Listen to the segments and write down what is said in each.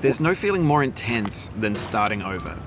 There's no feeling more intense than starting over.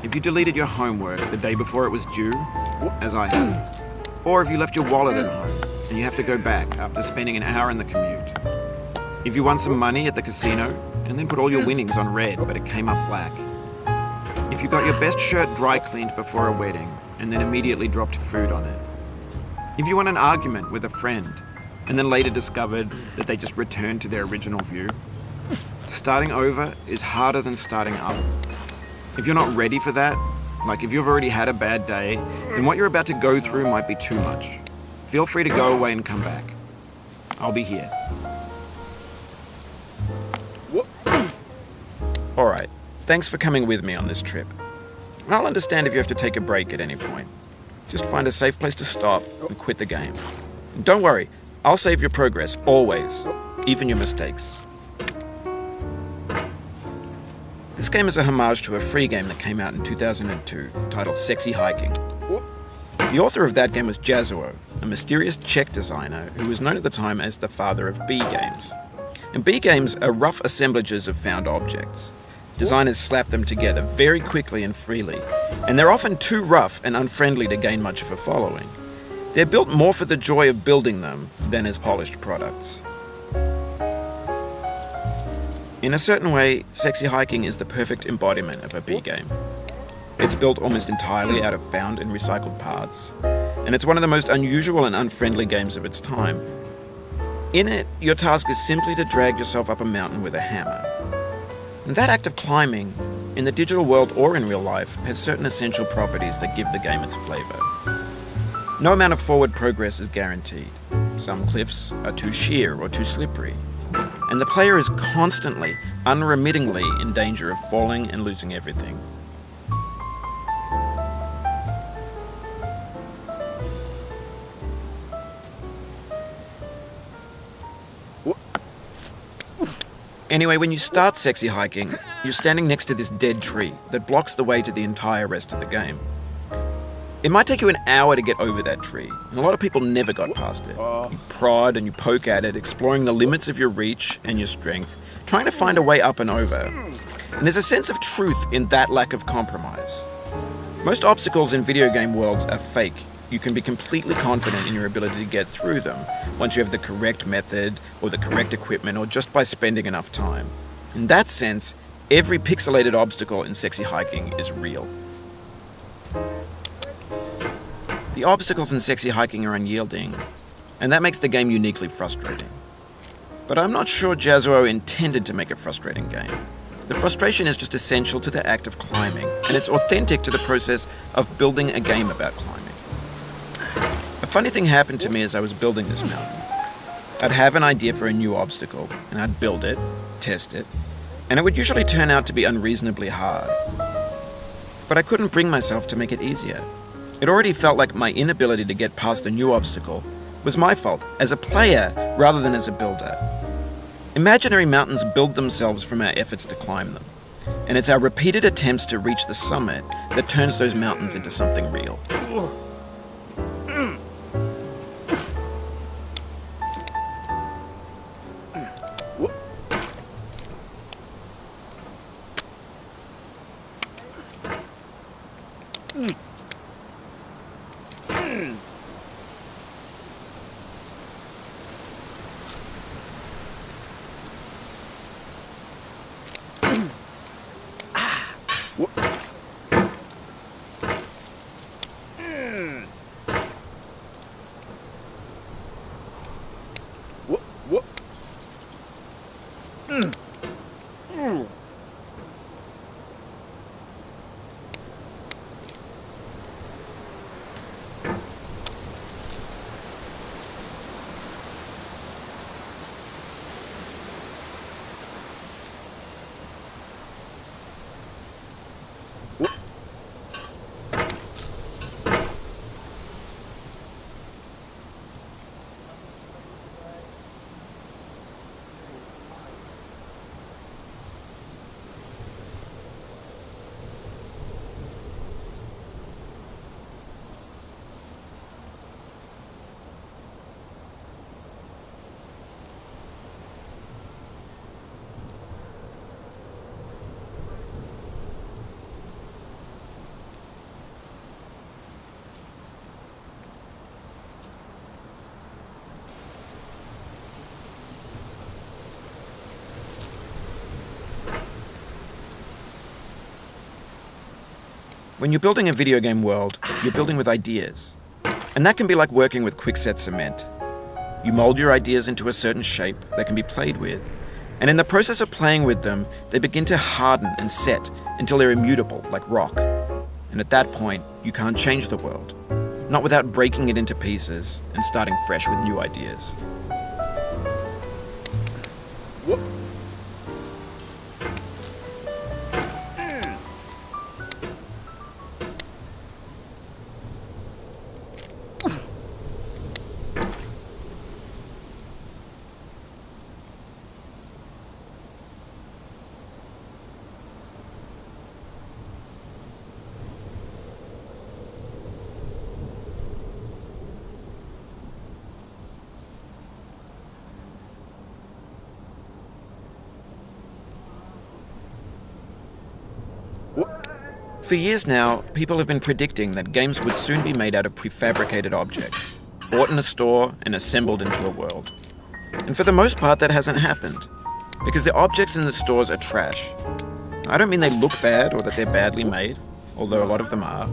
If you deleted your homework the day before it was due, as I have, or if you left your wallet at home and you have to go back after spending an hour in the commute. If you won some money at the casino and then put all your winnings on red but it came up black. If you got your best shirt dry cleaned before a wedding and then immediately dropped food on it. If you won an argument with a friend and then later discovered that they just returned to their original view. Starting over is harder than starting up. If you're not ready for that, like if you've already had a bad day, then what you're about to go through might be too much. Feel free to go away and come back. I'll be here. Alright, thanks for coming with me on this trip. I'll understand if you have to take a break at any point. Just find a safe place to stop and quit the game. And don't worry, I'll save your progress, always, even your mistakes. This game is a homage to a free game that came out in 2002, titled Sexy Hiking. The author of that game was Jazzuo, a mysterious Czech designer who was known at the time as the father of B games. And B games are rough assemblages of found objects. Designers slap them together very quickly and freely, and they're often too rough and unfriendly to gain much of a following. They're built more for the joy of building them than as polished products. In a certain way, Sexy Hiking is the perfect embodiment of a B game. It's built almost entirely out of found and recycled parts, and it's one of the most unusual and unfriendly games of its time. In it, your task is simply to drag yourself up a mountain with a hammer. And that act of climbing, in the digital world or in real life, has certain essential properties that give the game its flavor. No amount of forward progress is guaranteed. Some cliffs are too sheer or too slippery. And the player is constantly, unremittingly in danger of falling and losing everything. Anyway, when you start Sexy Hiking, you're standing next to this dead tree that blocks the way to the entire rest of the game. It might take you an hour to get over that tree, and a lot of people never got past it. You prod and you poke at it, exploring the limits of your reach and your strength, trying to find a way up and over. And there's a sense of truth in that lack of compromise. Most obstacles in video game worlds are fake. You can be completely confident in your ability to get through them once you have the correct method or the correct equipment or just by spending enough time. In that sense, every pixelated obstacle in Sexy Hiking is real. The obstacles in Sexy Hiking are unyielding, and that makes the game uniquely frustrating. But I'm not sure Jazzuo intended to make a frustrating game. The frustration is just essential to the act of climbing, and it's authentic to the process of building a game about climbing. A funny thing happened to me as I was building this mountain. I'd have an idea for a new obstacle, and I'd build it, test it, and it would usually turn out to be unreasonably hard. But I couldn't bring myself to make it easier. It already felt like my inability to get past the new obstacle was my fault as a player rather than as a builder. Imaginary mountains build themselves from our efforts to climb them, and it's our repeated attempts to reach the summit that turns those mountains into something real. When you're building a video game world, you're building with ideas. And that can be like working with quickset cement. You mold your ideas into a certain shape that can be played with, and in the process of playing with them, they begin to harden and set until they're immutable, like rock. And at that point, you can't change the world, not without breaking it into pieces and starting fresh with new ideas. For years now, people have been predicting that games would soon be made out of prefabricated objects, bought in a store and assembled into a world. And for the most part, that hasn't happened, because the objects in the stores are trash. I don't mean they look bad or that they're badly made, although a lot of them are.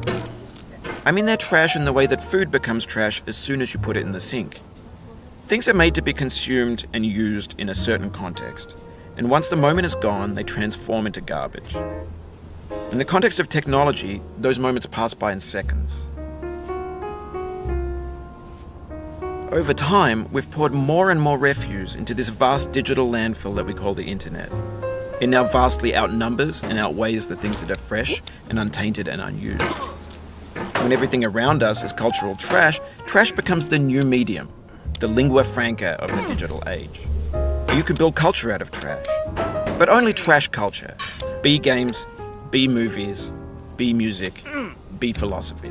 I mean they're trash in the way that food becomes trash as soon as you put it in the sink. Things are made to be consumed and used in a certain context, and once the moment is gone, they transform into garbage. In the context of technology, those moments pass by in seconds. Over time, we've poured more and more refuse into this vast digital landfill that we call the internet. It now vastly outnumbers and outweighs the things that are fresh and untainted and unused. When everything around us is cultural trash, trash becomes the new medium, the lingua franca of the digital age. You can build culture out of trash, but only trash culture. B games, B movies, B music, B philosophy.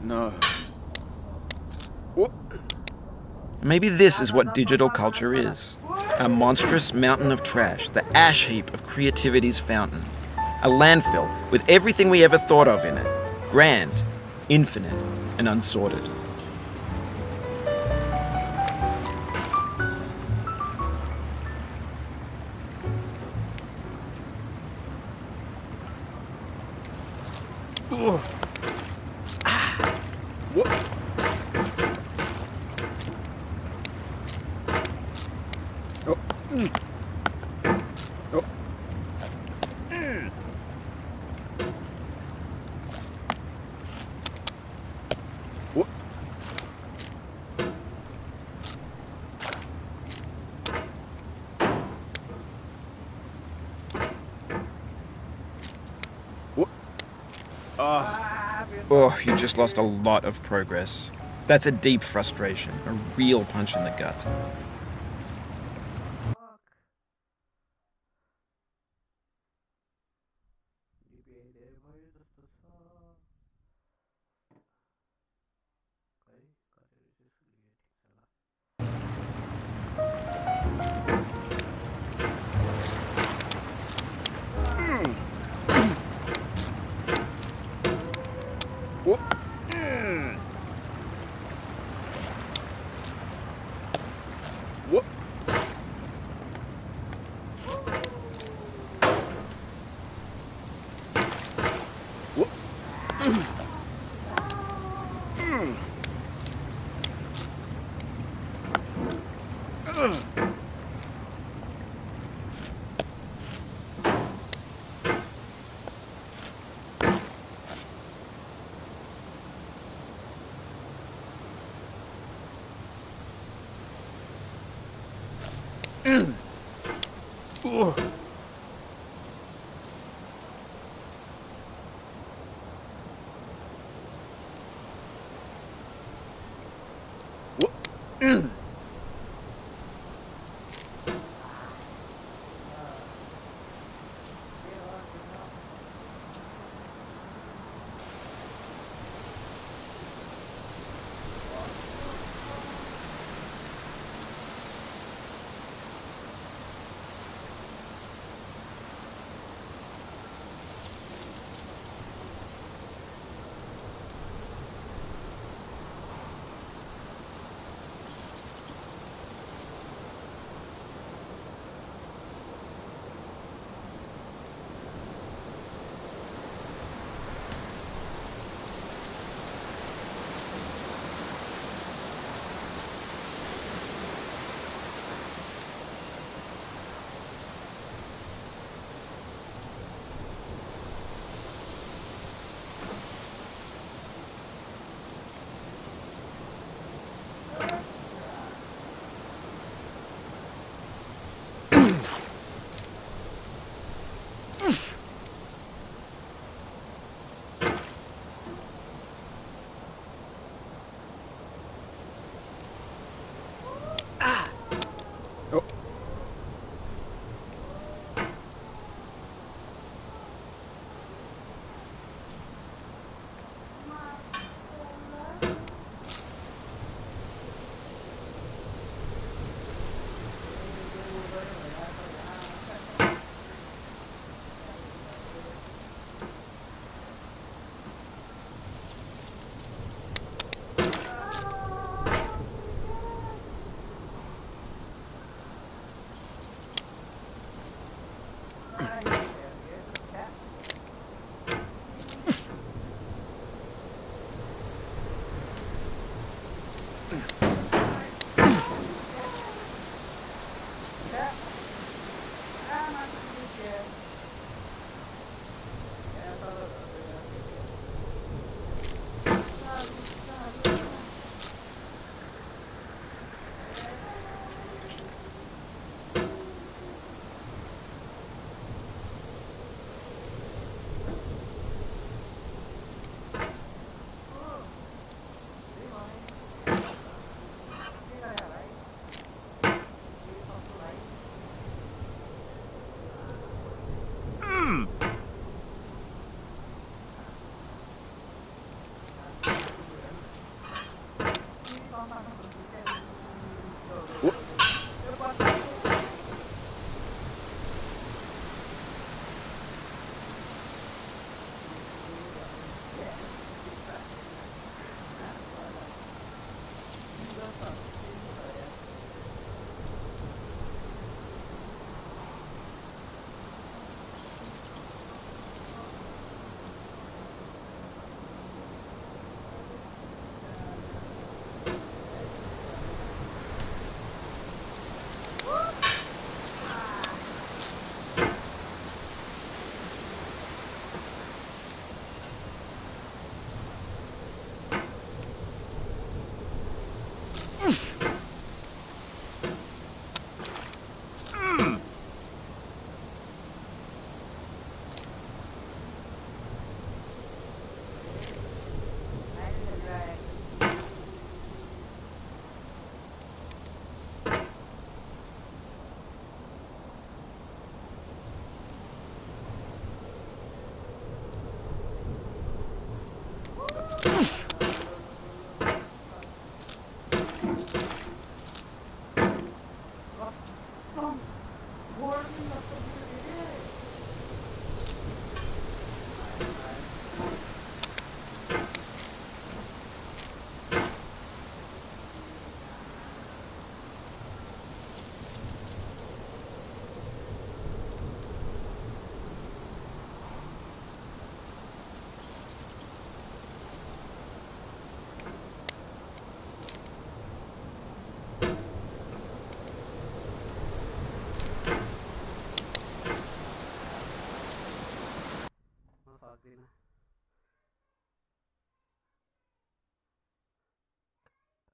No. Maybe this is what digital culture is. A monstrous mountain of trash, the ash heap of creativity's fountain. A landfill with everything we ever thought of in it. Grand, infinite, and unsorted. Oh, you just lost a lot of progress. That's a deep frustration, a real punch in the gut.